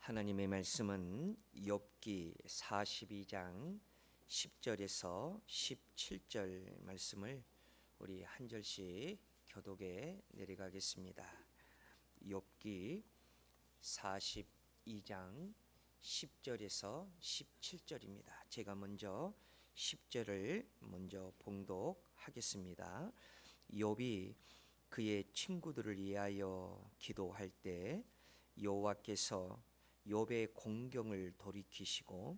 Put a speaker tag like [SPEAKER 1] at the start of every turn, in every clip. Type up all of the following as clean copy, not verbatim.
[SPEAKER 1] 하나님의 말씀은 욥기 42장 10절에서 17절 말씀을 우리 한 절씩 교독에 내려가겠습니다. 욥기 42장 10절에서 17절입니다. 제가 먼저 10절을 먼저 봉독하겠습니다. 욥이 그의 친구들을 위하여 기도할 때 여호와께서 욥의 공경을 돌이키시고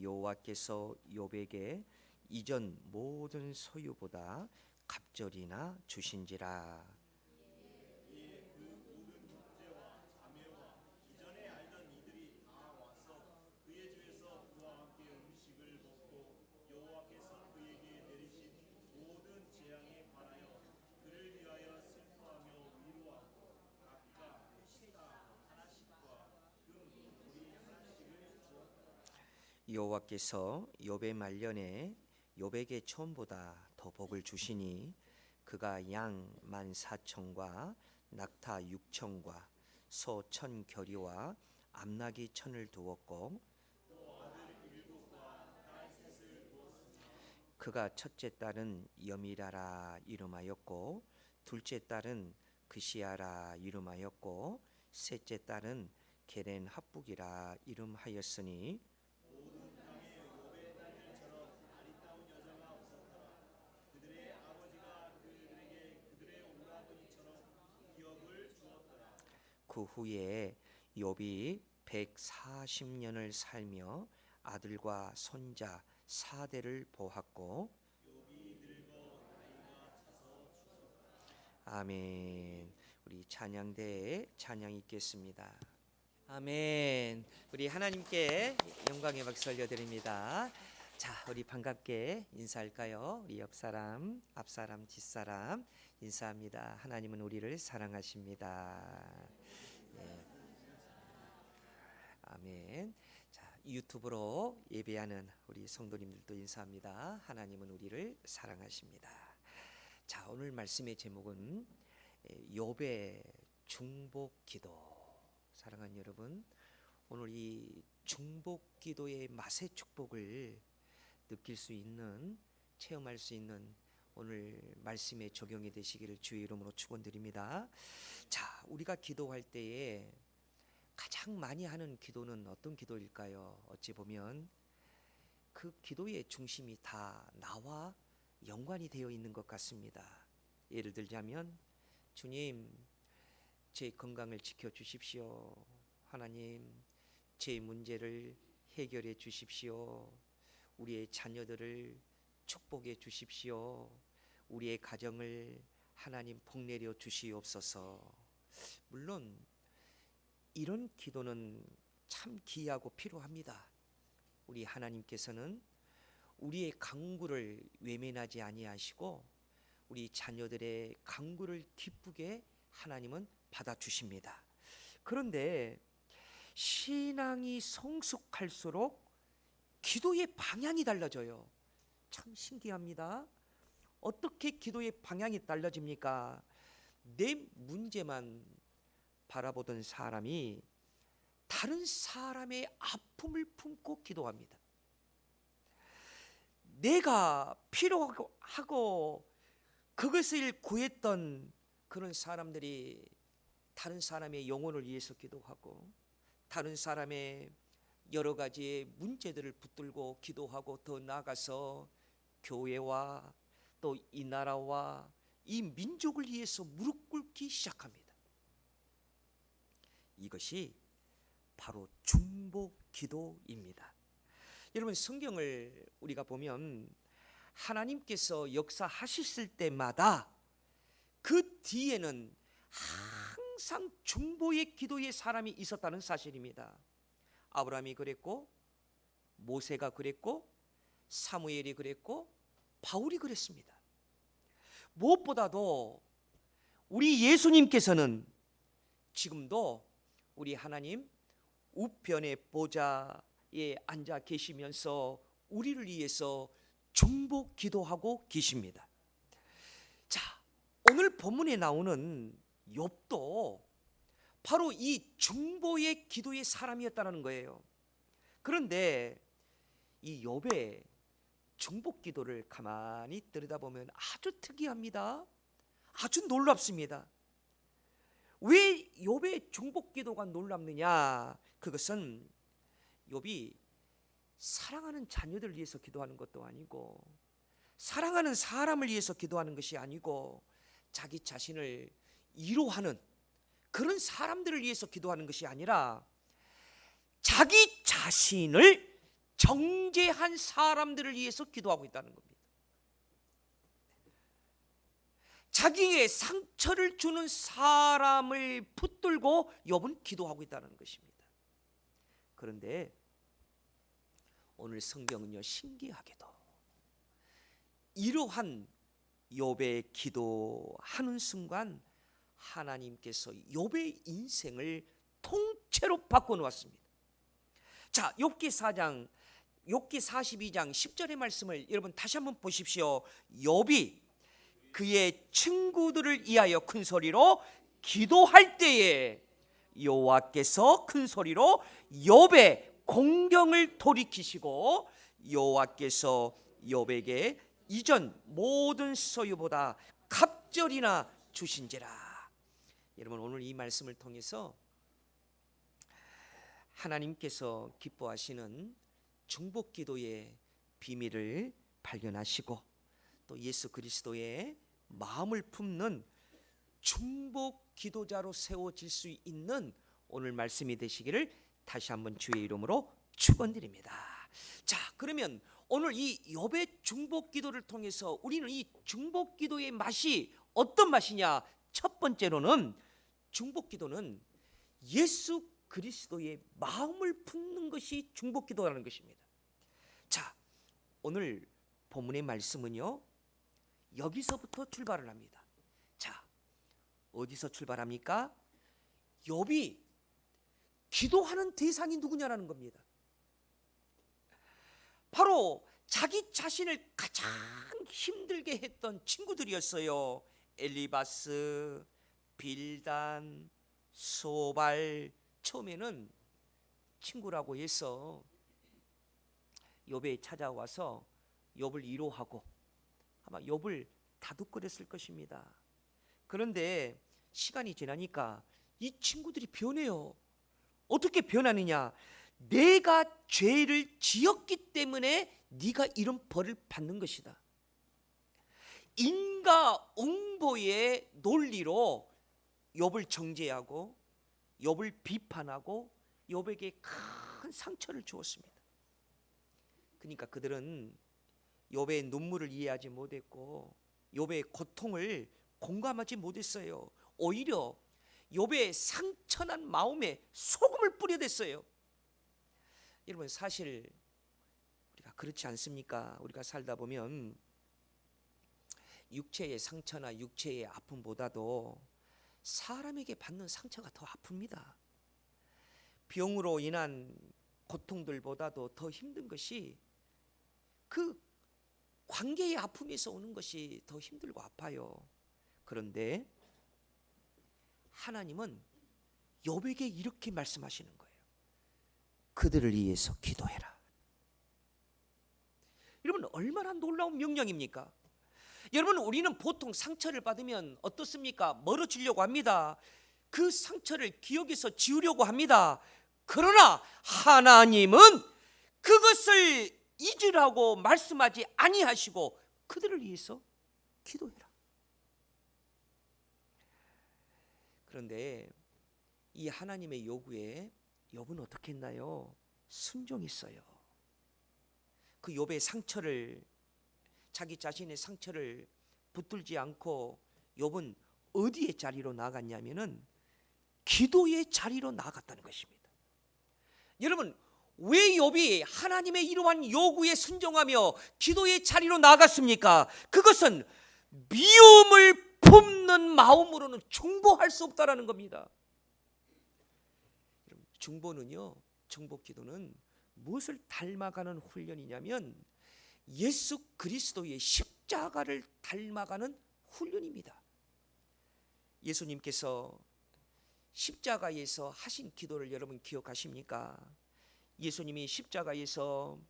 [SPEAKER 1] 여호와께서 욥에게 이전 모든 소유보다 갑절이나 주신지라. 여호와께서 욥의 말년에 욥에게 처음보다 더 복을 주시니 그가 양 14,000과 낙타 6,000과 소 1,000겨리와 암나귀 1,000을 두었고 그가 첫째 딸은 여미라라 이름하였고 둘째 딸은 그시아라 이름하였고 셋째 딸은 게렌 합북이라 이름하였으니 그 후에 욥이 140년을 살며 아들과 손자 4대를 보았고 아멘. 우리 찬양대에 찬양 있겠습니다. 아멘. 우리 하나님께 영광의 박수 올려드립니다. 자, 우리 반갑게 인사할까요? 우리 옆사람, 앞사람, 뒷사람 인사합니다. 하나님은 우리를 사랑하십니다. 네. 아멘. 자, 유튜브로 예배하는 우리 성도님들도 인사합니다. 하나님은 우리를 사랑하십니다. 자, 오늘 말씀의 제목은 욥의 중복기도. 사랑하는 여러분, 오늘 이 중복기도의 맛의 축복을 느낄 수 있는, 체험할 수 있는 오늘 말씀에 적용이 되시기를 주의 이름으로 축원드립니다. 자, 우리가 기도할 때에 가장 많이 하는 기도는 어떤 기도일까요? 어찌 보면 그 기도의 중심이 다 나와 연관이 되어 있는 것 같습니다. 예를 들자면 주님, 제 건강을 지켜주십시오. 하나님, 제 문제를 해결해 주십시오. 우리의 자녀들을 축복해 주십시오. 우리의 가정을 하나님 복내려 주시옵소서. 물론 이런 기도는 참 귀하고 필요합니다. 우리 하나님께서는 우리의 간구를 외면하지 아니하시고 우리 자녀들의 간구를 기쁘게 하나님은 받아주십니다. 그런데 신앙이 성숙할수록 기도의 방향이 달라져요. 참 신기합니다. 어떻게 기도의 방향이 달라집니까? 내 문제만 바라보던 사람이 다른 사람의 아픔을 품고 기도합니다. 내가 필요하고 그것을 구했던 그런 사람들이 다른 사람의 영혼을 위해서 기도하고 다른 사람의 여러 가지의 문제들을 붙들고 기도하고 더 나아가서 교회와 또 이 나라와 이 민족을 위해서 무릎 꿇기 시작합니다. 이것이 바로 중복 기도입니다. 여러분, 성경을 우리가 보면 하나님께서 역사하셨을 때마다 그 뒤에는 항상 중보의 기도의 사람이 있었다는 사실입니다. 아브라함이 그랬고 모세가 그랬고 사무엘이 그랬고 바울이 그랬습니다. 무엇보다도 우리 예수님께서는 지금도 우리 하나님 우편의 보좌에 앉아 계시면서 우리를 위해서 중복 기도하고 계십니다. 자, 오늘 본문에 나오는 욥도 바로 이 중보의 기도의 사람이었다는 거예요. 그런데 이 욥의 중보 기도를 가만히 들여다보면 아주 특이합니다. 아주 놀랍습니다. 왜 욥의 중보 기도가 놀랍느냐? 그것은 욥이 사랑하는 자녀들을 위해서 기도하는 것도 아니고, 사랑하는 사람을 위해서 기도하는 것이 아니고, 자기 자신을 위로하는 그런 사람들을 위해서 기도하는 것이 아니라 자기 자신을 정죄한 사람들을 위해서 기도하고 있다는 겁니다. 자기의 상처를 주는 사람을 붙들고 욥은 기도하고 있다는 것입니다. 그런데 오늘 성경은요, 신기하게도 이러한 욥의 기도하는 순간 하나님께서 욥의 인생을 통째로 바꿔놓았습니다. 자, 욥기 42장 10절의 말씀을 여러분 다시 한번 보십시오. 욥이 그의 친구들을 위하여 큰 소리로 기도할 때에 여호와께서 큰 소리로 욥의 공경을 돌이키시고 여호와께서 욥에게 이전 모든 소유보다 갑절이나 주신지라. 여러분, 오늘 이 말씀을 통해서 하나님께서 기뻐하시는 중보 기도의 비밀을 발견하시고, 또 예수 그리스도의 마음을 품는 중보 기도자로 세워질 수 있는 오늘 말씀이 되시기를 다시 한번 주의 이름으로 축원드립니다. 자, 그러면 오늘 이 욥의 중보 기도를 통해서 우리는 이 중보 기도의 맛이 어떤 맛이냐? 첫 번째로는 중보 기도는 예수 그리스도의 마음을 품는 것이 중보 기도라는 것입니다. 자, 오늘 본문의 말씀은요, 여기서부터 출발을 합니다. 자, 어디서 출발합니까? 욥이 기도하는 대상이 누구냐라는 겁니다. 바로 자기 자신을 가장 힘들게 했던 친구들이었어요. 엘리바스, 빌단, 소발. 처음에는 친구라고 해서 욥에 찾아와서 욥을 위로하고 아마 욥을 다독거렸을 것입니다. 그런데 시간이 지나니까 이 친구들이 변해요. 어떻게 변하느냐? 내가 죄를 지었기 때문에 네가 이런 벌을 받는 것이다. 인과응보의 논리로 욥을 정죄하고 욥을 비판하고 욥에게 큰 상처를 주었습니다. 그러니까 그들은 욥의 눈물을 이해하지 못했고 욥의 고통을 공감하지 못했어요. 오히려 욥의 상처난 마음에 소금을 뿌려댔어요. 여러분, 사실 우리가 그렇지 않습니까? 우리가 살다 보면 육체의 상처나 육체의 아픔보다도 사람에게 받는 상처가 더 아픕니다. 병으로 인한 고통들보다도 더 힘든 것이 그 관계의 아픔에서 오는 것이 더 힘들고 아파요. 그런데 하나님은 욥에게 이렇게 말씀하시는 거예요. 그들을 위해서 기도해라. 여러분, 얼마나 놀라운 명령입니까? 여러분, 우리는 보통 상처를 받으면 어떻습니까? 멀어지려고 합니다. 그 상처를 기억에서 지우려고 합니다. 그러나 하나님은 그것을 잊으라고 말씀하지 아니하시고 그들을 위해서 기도해라. 그런데 이 하나님의 요구에 욥은 어떻게 했나요? 순종했어요. 그 욥의 상처를, 자기 자신의 상처를 붙들지 않고 욥은 어디의 자리로 나갔냐면은 기도의 자리로 나갔다는 것입니다. 여러분, 왜 욥이 하나님의 이러한 요구에 순종하며 기도의 자리로 나갔습니까? 그것은 미움을 품는 마음으로는 중보할 수 없다라는 겁니다. 중보는요, 중보 기도는 무엇을 닮아가는 훈련이냐면 예수 그리스도의 십자가를 닮아가는 훈련입니다. 예수님께서 십자가에서 하신 기도를 여러분 기억하십니까? 예수님이 십자가에서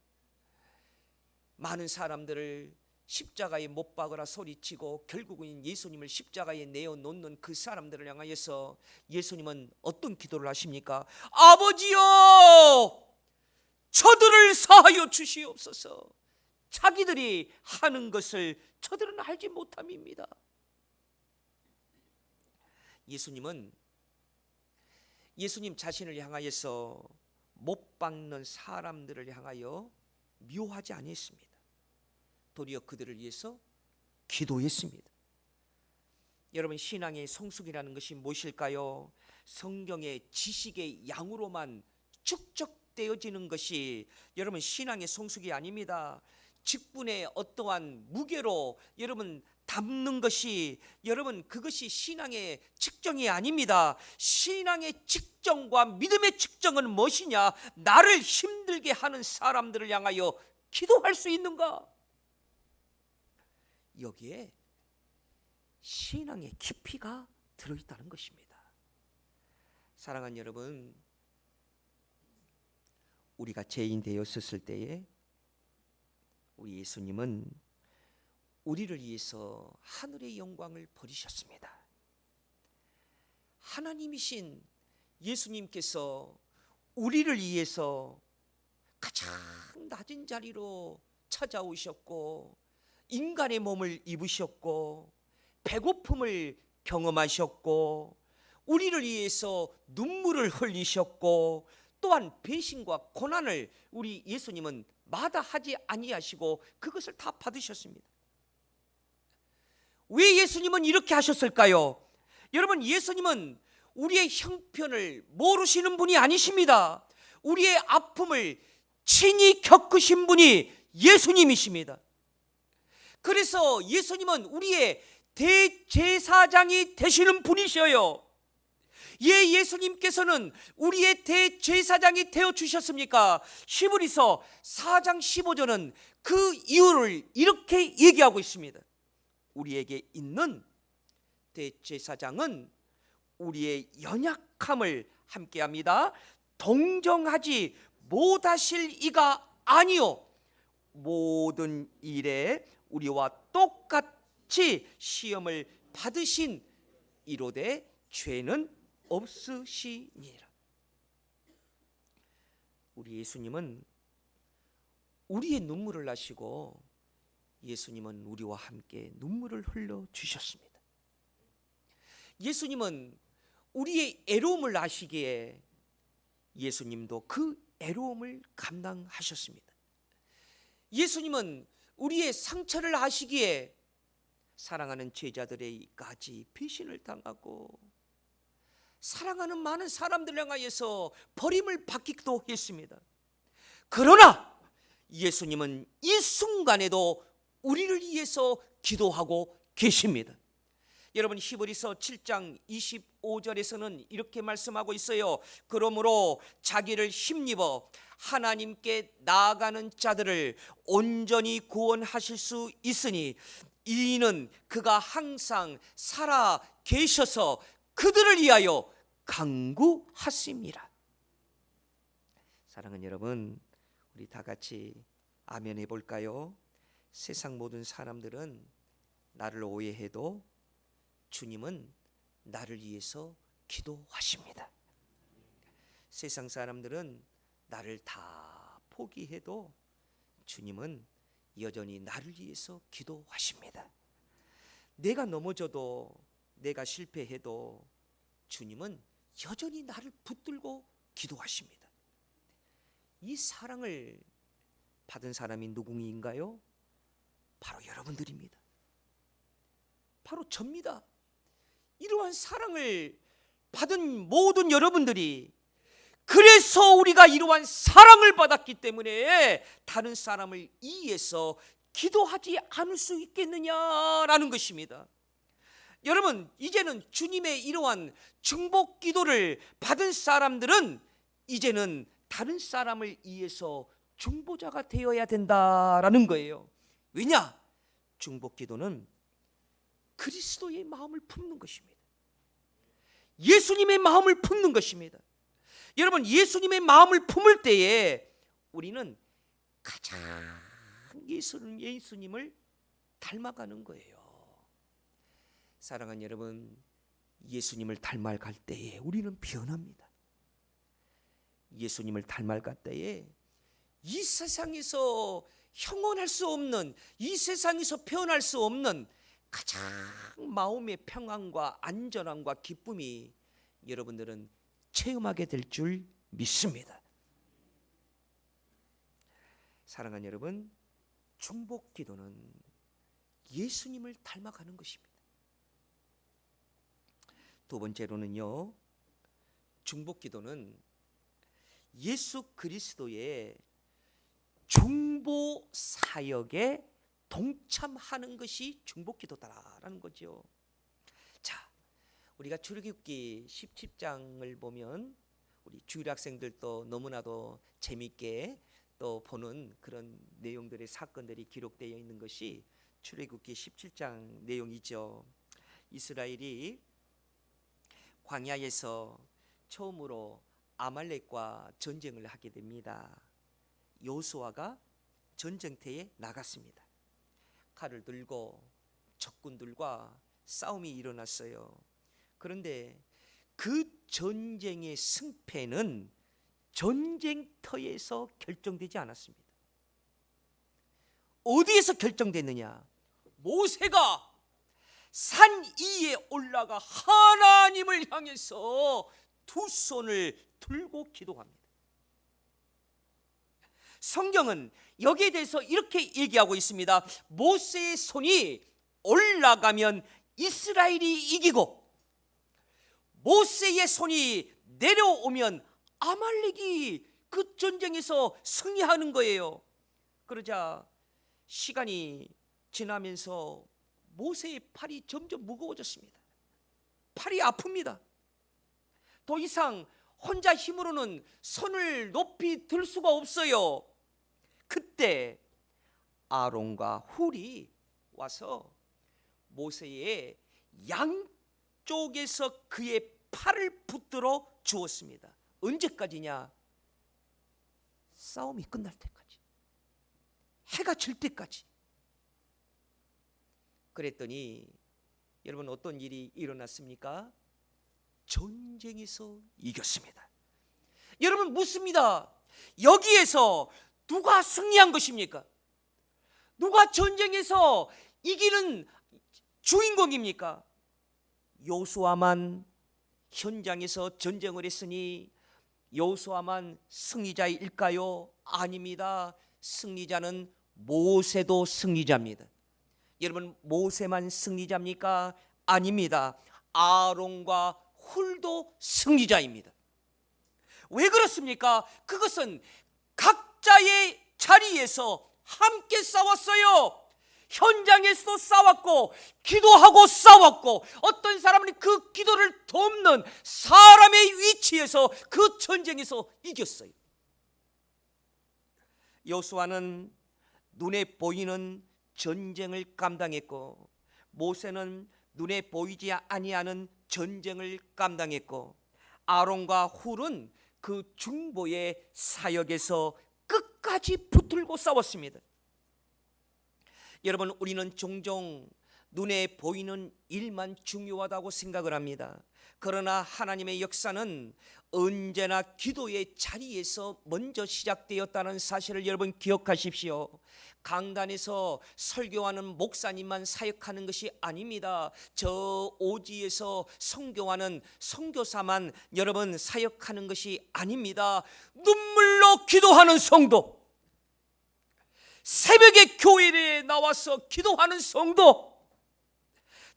[SPEAKER 1] 많은 사람들을 십자가에 못 박으라 소리치고 결국은 예수님을 십자가에 내어놓는 그 사람들을 향하여서 예수님은 어떤 기도를 하십니까? 아버지여, 저들을 사하여 주시옵소서. 자기들이 하는 것을 저들은 알지 못함입니다. 예수님 자신을 향하여서 못 박는 사람들을 향하여 미워하지 아니했습니다. 도리어 그들을 위해서 기도했습니다. 여러분, 신앙의 성숙이라는 것이 무엇일까요? 성경의 지식의 양으로만 축적되어지는 것이 여러분 신앙의 성숙이 아닙니다. 직분의 어떠한 무게로 여러분 담는 것이 여러분 그것이 신앙의 측정이 아닙니다. 신앙의 측정과 믿음의 측정은 무엇이냐? 나를 힘들게 하는 사람들을 향하여 기도할 수 있는가? 여기에 신앙의 깊이가 들어있다는 것입니다. 사랑하는 여러분, 우리가 죄인 되었을 때에 우리 예수님은 우리를 위해서 하늘의 영광을 버리셨습니다. 하나님이신 예수님께서 우리를 위해서 가장 낮은 자리로 찾아오셨고 인간의 몸을 입으셨고 배고픔을 경험하셨고 우리를 위해서 눈물을 흘리셨고 또한 배신과 고난을 우리 예수님은 마다하지 아니하시고 그것을 다 받으셨습니다. 왜 예수님은 이렇게 하셨을까요? 여러분, 예수님은 우리의 형편을 모르시는 분이 아니십니다. 우리의 아픔을 친히 겪으신 분이 예수님이십니다. 그래서 예수님은 우리의 대제사장이 되시는 분이셔요. 예, 예수님께서는 우리의 대제사장이 되어주셨습니까? 히브리서 4장 15절은 그 이유를 이렇게 얘기하고 있습니다. 우리에게 있는 대제사장은 우리의 연약함을 함께합니다. 동정하지 못하실 이가 아니요 모든 일에 우리와 똑같이 시험을 받으신 이로되 죄는 없으시니라. 우리 예수님은 우리의 눈물을 나시고 예수님은 우리와 함께 눈물을 흘려 주셨습니다. 예수님은 우리의 애로움을 아시기에 예수님도 그 애로움을 감당하셨습니다. 예수님은 우리의 상처를 아시기에 사랑하는 제자들에게까지 배신을 당하고 사랑하는 많은 사람들을 향하여서 버림을 받기도 했습니다. 그러나 예수님은 이 순간에도 우리를 위해서 기도하고 계십니다. 여러분, 히브리서 7장 25절에서는 이렇게 말씀하고 있어요. 그러므로 자기를 힘입어 하나님께 나아가는 자들을 온전히 구원하실 수 있으니 이는 그가 항상 살아 계셔서 그들을 위하여 간구하심이라. 사랑하는 여러분, 우리 다 같이 아멘 해볼까요? 세상 모든 사람들은 나를 오해해도 주님은 나를 위해서 기도하십니다. 세상 사람들은 나를 다 포기해도 주님은 여전히 나를 위해서 기도하십니다. 내가 넘어져도 내가 실패해도 주님은 여전히 나를 붙들고 기도하십니다. 이 사랑을 받은 사람이 누구인가요? 바로 여러분들입니다. 바로 접니다. 이러한 사랑을 받은 모든 여러분들이, 그래서 우리가 이러한 사랑을 받았기 때문에 다른 사람을 이해해서 기도하지 않을 수 있겠느냐라는 것입니다. 여러분, 이제는 주님의 이러한 중복 기도를 받은 사람들은 이제는 다른 사람을 이해해서 중보자가 되어야 된다라는 거예요. 왜냐? 중복 기도는 그리스도의 마음을 품는 것입니다. 예수님의 마음을 품는 것입니다. 여러분, 예수님의 마음을 품을 때에 우리는 가장 예수님을 닮아가는 거예요. 사랑하는 여러분, 예수님을 닮아갈 때에 우리는 변합니다. 예수님을 닮아갈 때에 이 세상에서 형언할 수 없는, 이 세상에서 표현할 수 없는 가장 마음의 평안과 안전함과 기쁨이 여러분들은 체험하게 될 줄 믿습니다. 사랑하는 여러분, 중복 기도는 예수님을 닮아가는 것입니다. 두 번째로는요, 중복 기도는 예수 그리스도의 중보 사역에 동참하는 것이 중복 기도다라는 거죠. 자, 우리가 출애굽기 17장을 보면 우리 주일 학생들도 너무나도 재미있게 또 보는 그런 내용들의 사건들이 기록되어 있는 것이 출애굽기 17장 내용이죠. 이스라엘이 광야에서 처음으로 아말렉과 전쟁을 하게 됩니다. 여호수아가 전쟁터에 나갔습니다. 칼을 들고 적군들과 싸움이 일어났어요. 그런데 그 전쟁의 승패는 전쟁터에서 결정되지 않았습니다. 어디에서 결정됐느냐? 모세가 산 위에 올라가 하나님을 향해서 두 손을 들고 기도합니다. 성경은 여기에 대해서 이렇게 얘기하고 있습니다. 모세의 손이 올라가면 이스라엘이 이기고 모세의 손이 내려오면 아말렉이 그 전쟁에서 승리하는 거예요. 그러자 시간이 지나면서 모세의 팔이 점점 무거워졌습니다. 팔이 아픕니다. 더 이상 혼자 힘으로는 손을 높이 들 수가 없어요. 그때 아론과 훌이 와서 모세의 양쪽에서 그의 팔을 붙들어 주었습니다. 언제까지냐? 싸움이 끝날 때까지, 해가 질 때까지. 그랬더니 여러분, 어떤 일이 일어났습니까? 전쟁에서 이겼습니다. 여러분, 묻습니다. 여기에서 누가 승리한 것입니까? 누가 전쟁에서 이기는 주인공입니까? 여호수아만 현장에서 전쟁을 했으니 여호수아만 승리자일까요? 아닙니다. 승리자는 모세도 승리자입니다. 여러분, 모세만 승리자입니까? 아닙니다. 아론과 훌도 승리자입니다. 왜 그렇습니까? 그것은 각자의 자리에서 함께 싸웠어요. 현장에서도 싸웠고 기도하고 싸웠고, 어떤 사람은 그 기도를 돕는 사람의 위치에서 그 전쟁에서 이겼어요. 여호수아는 눈에 보이는 전쟁을 감당했고 모세는 눈에 보이지 아니하는 전쟁을 감당했고 아론과 훌은 그 중보의 사역에서 끝까지 붙들고 싸웠습니다. 여러분, 우리는 종종 눈에 보이는 일만 중요하다고 생각을 합니다. 그러나 하나님의 역사는 언제나 기도의 자리에서 먼저 시작되었다는 사실을 여러분 기억하십시오. 강단에서 설교하는 목사님만 사역하는 것이 아닙니다. 저 오지에서 선교하는 선교사만 여러분 사역하는 것이 아닙니다. 눈물로 기도하는 성도, 새벽에 교회에 나와서 기도하는 성도,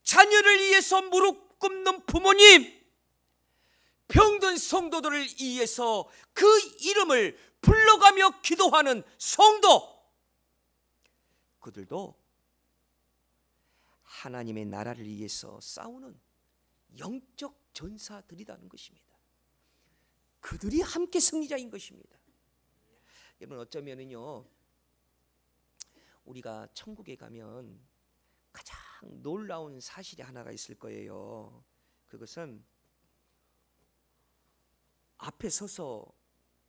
[SPEAKER 1] 자녀를 위해서 무릎 꿇는 부모님, 병든 성도들을 위해서 그 이름을 불러가며 기도하는 성도, 그들도 하나님의 나라를 위해서 싸우는 영적 전사들이라는 것입니다. 그들이 함께 승리자인 것입니다. 여러분, 어쩌면은요, 우리가 천국에 가면 가장 놀라운 사실이 하나가 있을 거예요. 그것은 앞에 서서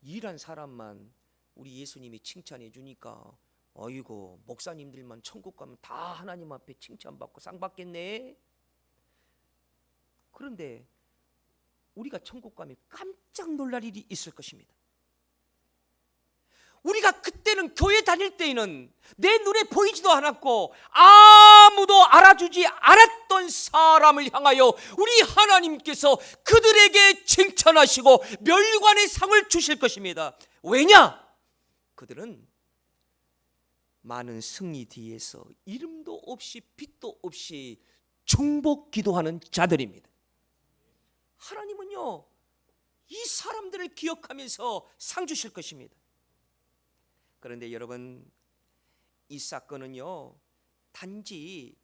[SPEAKER 1] 일한 사람만 우리 예수님이 칭찬해 주니까 어이고 목사님들만 천국 가면 다 하나님 앞에 칭찬받고 상 받겠네. 그런데 우리가 천국 가면 깜짝 놀랄 일이 있을 것입니다. 우리가 그때는 교회 다닐 때에는 내 눈에 보이지도 않았고 아무도 알아주지 않았던 사람을 향하여 우리 하나님께서 그들에게 칭찬하시고 멸관의 상을 주실 것입니다. 왜냐? 그들은 많은 승리 뒤에서 이름도 없이 빛도 없이 중복 기도하는 자들입니다. 하나님은요, 이 사람들을 기억하면서 상 주실 것입니다. 그런데 여러분, 이 사건은요 단지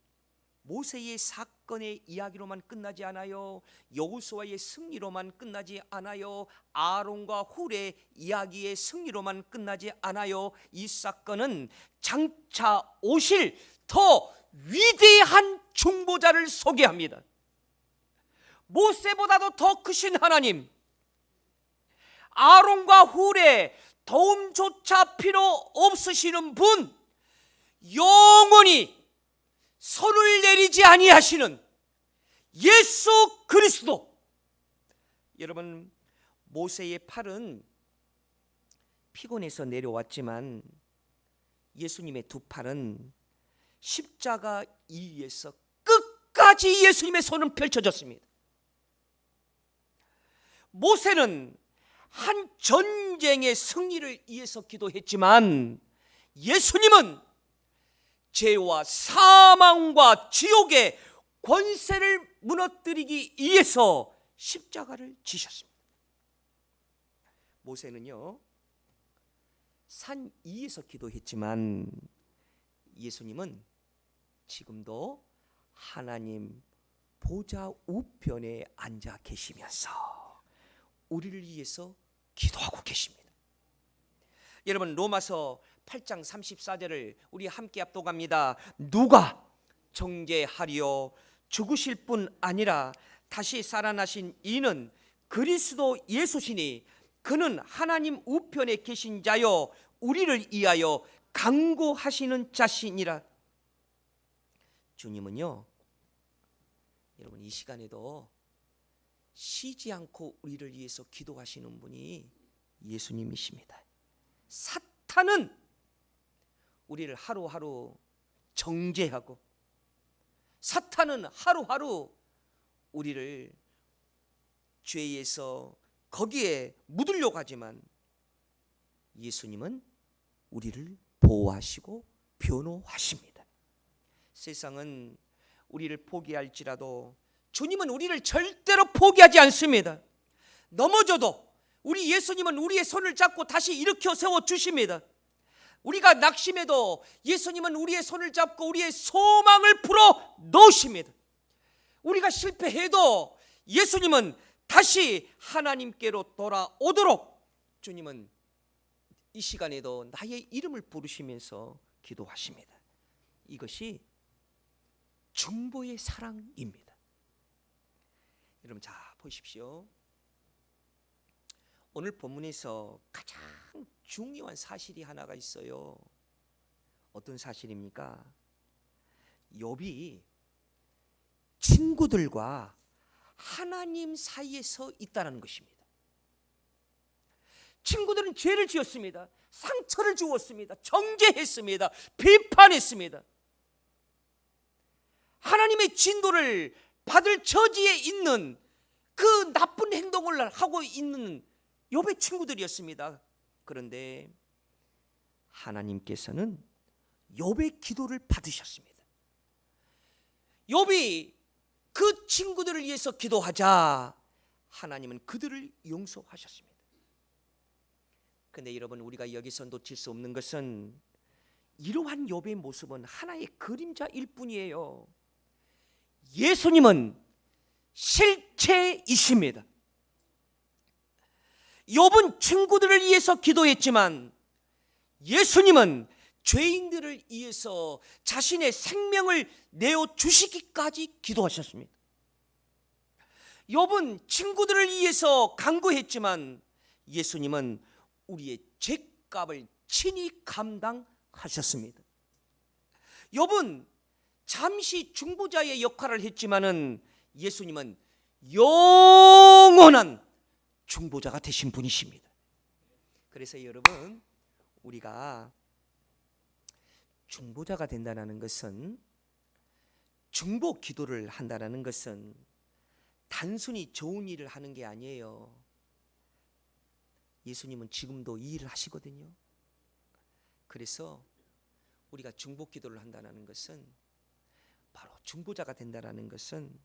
[SPEAKER 1] 모세의 사건의 이야기로만 끝나지 않아요. 여호수아의 승리로만 끝나지 않아요. 아론과 훌의 이야기의 승리로만 끝나지 않아요. 이 사건은 장차 오실 더 위대한 중보자를 소개합니다. 모세보다도 더 크신 하나님, 아론과 훌의 도움조차 필요 없으시는 분, 영원히 손을 내리지 아니하시는 예수 그리스도. 여러분, 모세의 팔은 피곤해서 내려왔지만 예수님의 두 팔은 십자가 위에서 끝까지 예수님의 손은 펼쳐졌습니다. 모세는 한 전쟁의 승리를 위해서 기도했지만 예수님은 죄와 사망과 지옥의 권세를 무너뜨리기 위해서 십자가를 지셨습니다. 모세는요 산 위에서 기도했지만 예수님은 지금도 하나님 보좌 우편에 앉아 계시면서 우리를 위해서 기도하고 계십니다. 여러분, 로마서 8장 34절을 우리 함께 합독합니다. 누가 정죄하리요? 죽으실 뿐 아니라 다시 살아나신 이는 그리스도 예수시니 그는 하나님 우편에 계신 자요 우리를 위하여 간구하시는 자시니라. 주님은요, 여러분 이 시간에도 쉬지 않고 우리를 위해서 기도하시는 분이 예수님이십니다. 사탄은 우리를 하루하루 정죄하고 사탄은 하루하루 우리를 죄에서 거기에 묻으려고 하지만 예수님은 우리를 보호하시고 변호하십니다. 세상은 우리를 포기할지라도 주님은 우리를 절대로 포기하지 않습니다. 넘어져도 우리 예수님은 우리의 손을 잡고 다시 일으켜 세워 주십니다. 우리가 낙심해도 예수님은 우리의 손을 잡고 우리의 소망을 불어 넣으십니다. 우리가 실패해도 예수님은 다시 하나님께로 돌아오도록 주님은 이 시간에도 나의 이름을 부르시면서 기도하십니다. 이것이 중보의 사랑입니다. 여러분, 자 보십시오. 오늘 본문에서 가장 중요한 사실이 하나가 있어요. 어떤 사실입니까? 욥이 친구들과 하나님 사이에 서 있다는 것입니다. 친구들은 죄를 지었습니다. 상처를 주었습니다. 정죄했습니다. 비판했습니다. 하나님의 진노를 받을 처지에 있는 그 나쁜 행동을 하고 있는 욥의 친구들이었습니다. 그런데 하나님께서는 욥의 기도를 받으셨습니다. 욥이 그 친구들을 위해서 기도하자 하나님은 그들을 용서하셨습니다. 그런데 여러분, 우리가 여기서 놓칠 수 없는 것은 이러한 욥의 모습은 하나의 그림자일 뿐이에요. 예수님은 실체이십니다. 욥은 친구들을 위해서 기도했지만 예수님은 죄인들을 위해서 자신의 생명을 내어 주시기까지 기도하셨습니다. 욥은 친구들을 위해서 간구했지만 예수님은 우리의 죄값을 친히 감당하셨습니다. 욥은 잠시 중보자의 역할을 했지만은 예수님은 영원한 중보자가 되신 분이십니다. 그래서 여러분, 우리가 중보자가 된다는 것은, 중보 기도를 한다는 것은 단순히 좋은 일을 하는 게 아니에요. 예수님은 지금도 이 일을 하시거든요. 그래서 우리가 중보 기도를 한다는 것은, 바로 중보자가 된다는 것은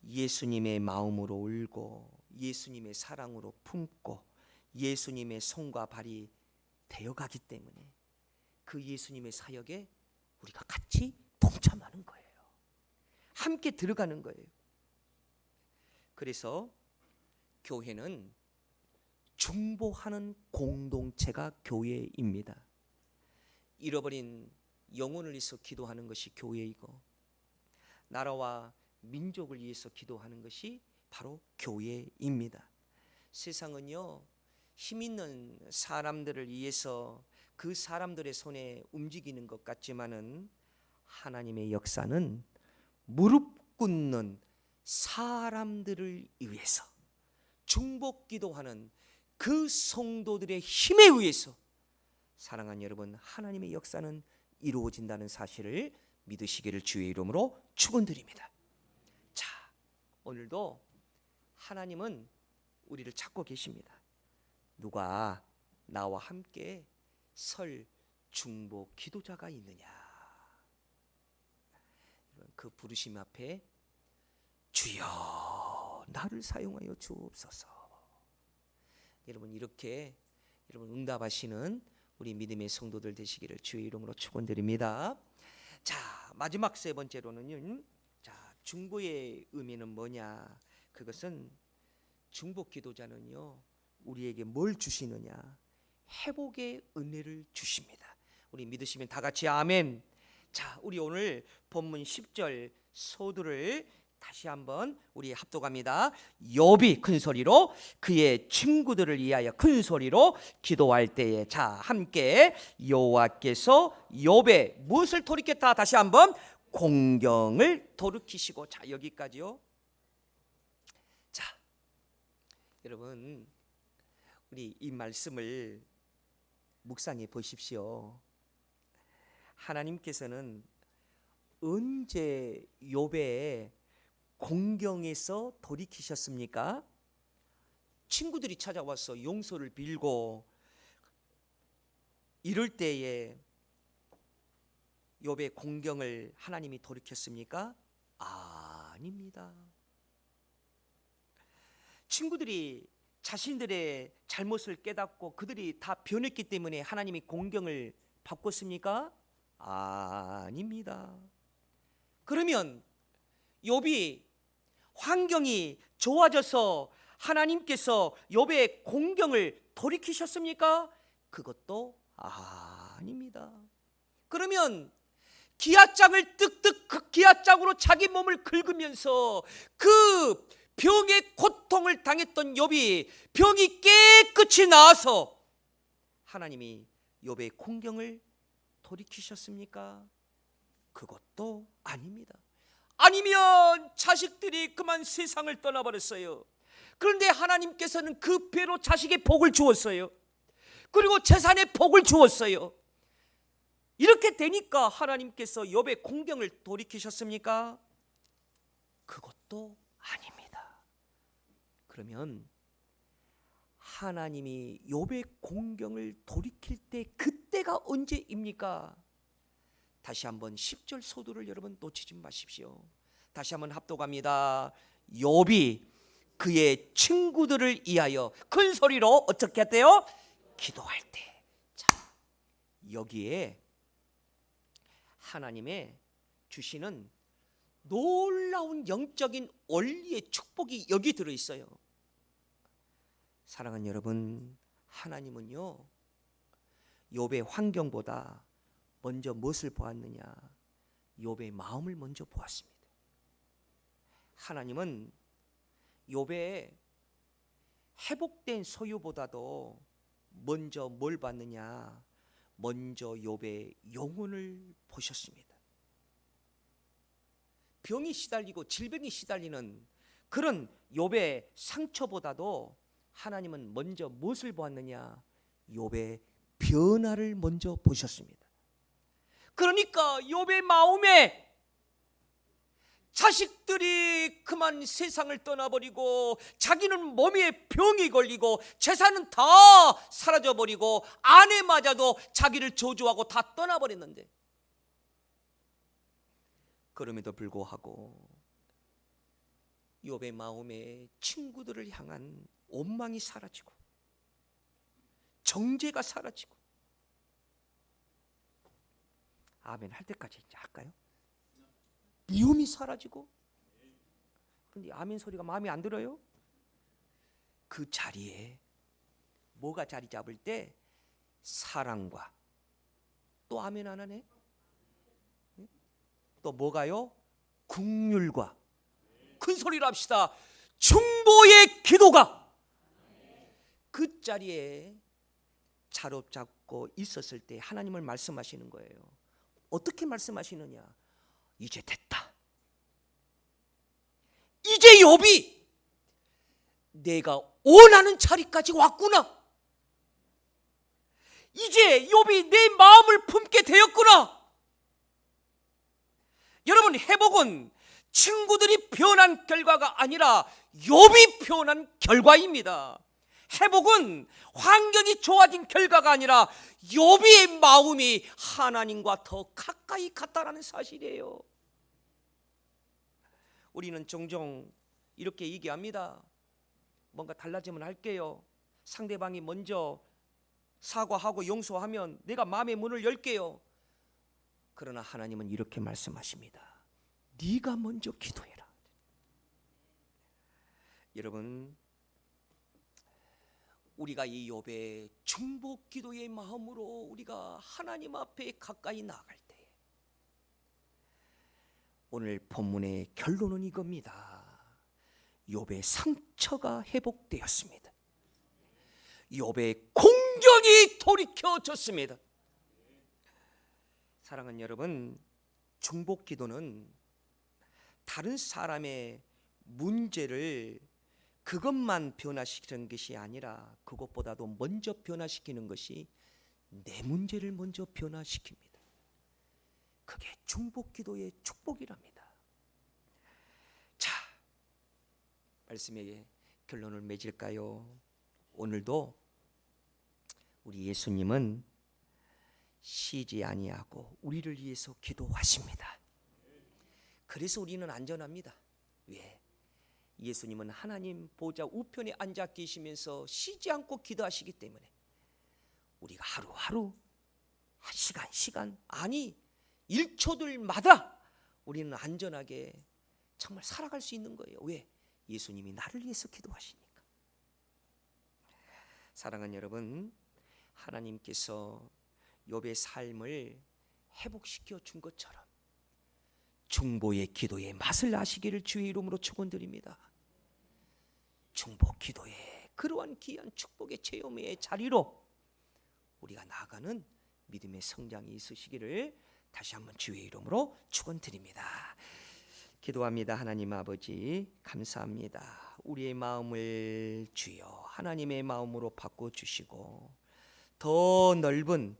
[SPEAKER 1] 예수님의 마음으로 울고 예수님의 사랑으로 품고 예수님의 손과 발이 되어가기 때문에 그 예수님의 사역에 우리가 같이 동참하는 거예요. 함께 들어가는 거예요. 그래서 교회는 중보하는 공동체가 교회입니다. 잃어버린 영혼을 위해서 기도하는 것이 교회이고, 나라와 민족을 위해서 기도하는 것이 바로 교회입니다. 세상은요, 힘 있는 사람들을 위해서 그 사람들의 손에 움직이는 것 같지만은 하나님의 역사는 무릎 꿇는 사람들을 위해서, 중보 기도하는 그 성도들의 힘에 의해서, 사랑하는 여러분, 하나님의 역사는 이루어진다는 사실을 믿으시기를 주의 이름으로 축원드립니다. 자, 오늘도 하나님은 우리를 찾고 계십니다. 누가 나와 함께 설 중보 기도자가 있느냐? 그 부르심 앞에 주여 나를 사용하여 주옵소서. 여러분, 이렇게 여러분 응답하시는 우리 믿음의 성도들 되시기를 주의 이름으로 축원드립니다. 자, 마지막 세 번째로는요, 자, 중보의 의미는 뭐냐? 그것은 중보 기도자는요, 우리에게 뭘 주시느냐? 회복의 은혜를 주십니다. 우리 믿으시면 다 같이 아멘. 자, 우리 오늘 본문 10절 소두를 다시 한번 우리 합독합니다. 욥이 큰 소리로 그의 친구들을 위하여 큰 소리로 기도할 때에, 자, 함께 여호와께서 욥의 무엇을 돌이켰다? 다시 한번 공경을 돌이키시고. 자, 여기까지요. 자, 여러분, 우리 이 말씀을 묵상해 보십시오. 하나님께서는 언제 욥의 공경에서 돌이키셨습니까? 친구들이 찾아와서 용서를 빌고 이럴 때에 욥의 공경을 하나님이 돌이켰습니까? 아닙니다. 친구들이 자신들의 잘못을 깨닫고 그들이 다 변했기 때문에 하나님이 공경을 바꿨습니까? 아닙니다. 그러면 욥이 환경이 좋아져서 하나님께서 욥의 공경을 돌이키셨습니까? 그것도 아닙니다. 그러면 기아장을 뜩뜩 그 기아장으로 자기 몸을 긁으면서 그 병의 고통을 당했던 욥이 병이 깨끗이 나아서 하나님이 욥의 공경을 돌이키셨습니까? 그것도 아닙니다. 아니면 자식들이 그만 세상을 떠나버렸어요. 그런데 하나님께서는 그 배로 자식의 복을 주었어요. 그리고 재산의 복을 주었어요. 이렇게 되니까 하나님께서 욥의 공경을 돌이키셨습니까? 그것도 아닙니다. 그러면 하나님이 욥의 공경을 돌이킬 때 그때가 언제입니까? 다시 한번 10절 소두를 여러분 놓치지 마십시오. 다시 한번 합독합니다. 욥이 그의 친구들을 위하여 큰 소리로 어떻게 했대요? 기도할 때. 자, 여기에 하나님의 주시는 놀라운 영적인 원리의 축복이 여기 들어있어요. 사랑하는 여러분, 하나님은요, 욥의 환경보다 먼저 무엇을 보았느냐? 욥의 마음을 먼저 보았습니다. 하나님은 욥의 회복된 소유보다도 먼저 뭘 받느냐? 먼저 욥의 영혼을 보셨습니다. 병이 시달리고 질병이 시달리는 그런 욥의 상처보다도 하나님은 먼저 무엇을 보았느냐? 욥의 변화를 먼저 보셨습니다. 그러니까 욥의 마음에 자식들이 그만 세상을 떠나버리고 자기는 몸에 병이 걸리고 재산은 다 사라져버리고 아내마저도 자기를 저주하고 다 떠나버렸는데, 그럼에도 불구하고 욥의 마음에 친구들을 향한 원망이 사라지고 정죄가 사라지고, 아멘 할 때까지 이제 할까요? 미움이 사라지고. 근데 아멘 소리가 마음에 안 들어요? 그 자리에 뭐가 자리 잡을 때? 사랑과, 또 아멘 안 하네? 또 뭐가요? 긍휼과, 큰 소리로 합시다. 중보의 기도가 그 자리에 자롭잡고 있었을 때 하나님을 말씀하시는 거예요. 어떻게 말씀하시느냐? 이제 됐다. 이제 욥이 내가 원하는 자리까지 왔구나. 이제 욥이 내 마음을 품게 되었구나. 여러분, 회복은 친구들이 변한 결과가 아니라 욥이 변한 결과입니다. 회복은 환경이 좋아진 결과가 아니라 욥의 마음이 하나님과 더 가까이 갔다라는 사실이에요. 우리는 종종 이렇게 얘기합니다. 뭔가 달라지면 할게요. 상대방이 먼저 사과하고 용서하면 내가 마음의 문을 열게요. 그러나 하나님은 이렇게 말씀하십니다. 네가 먼저 기도해라. 여러분, 우리가 이 욥의 중복 기도의 마음으로 우리가 하나님 앞에 가까이 나아갈 때, 오늘 본문의 결론은 이겁니다. 욥의 상처가 회복되었습니다. 욥의 공경이 돌이켜졌습니다. 사랑하는 여러분, 중복 기도는 다른 사람의 문제를 그것만 변화시키는 것이 아니라 그것보다도 먼저 변화시키는 것이 내 문제를 먼저 변화시킵니다. 그게 중복 기도의 축복이랍니다. 자, 말씀의 결론을 맺을까요? 오늘도 우리 예수님은 쉬지 아니하고 우리를 위해서 기도하십니다. 그래서 우리는 안전합니다. 왜? 예수님은 하나님 보좌 우편에 앉아 계시면서 쉬지 않고 기도하시기 때문에 우리가 하루하루, 시간 아니 1초들마다 우리는 안전하게 정말 살아갈 수 있는 거예요. 왜? 예수님이 나를 위해서 기도하시니까. 사랑하는 여러분, 하나님께서 욥의 삶을 회복시켜 준 것처럼 중보의 기도의 맛을 아시기를 주의 이름으로 축원드립니다. 중보 기도의 그러한 귀한 축복의 체험의 자리로 우리가 나아가는 믿음의 성장이 있으시기를 다시 한번 주의 이름으로 축원드립니다. 기도합니다. 하나님 아버지, 감사합니다. 우리의 마음을 주여 하나님의 마음으로 바꿔주시고 더 넓은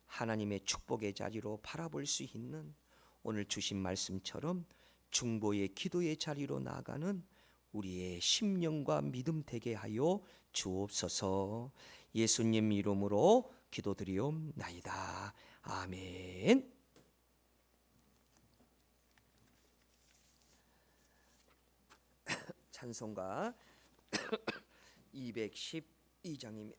[SPEAKER 1] 하나님의 축복의 자리로 바라볼 수 있는, 오늘 주신 말씀처럼 중보의 기도의 자리로 나아가는 우리의 심령과 믿음 되게 하여 주옵소서. 예수님 이름으로 기도드리옵나이다. 아멘. 찬송가 212장입니다.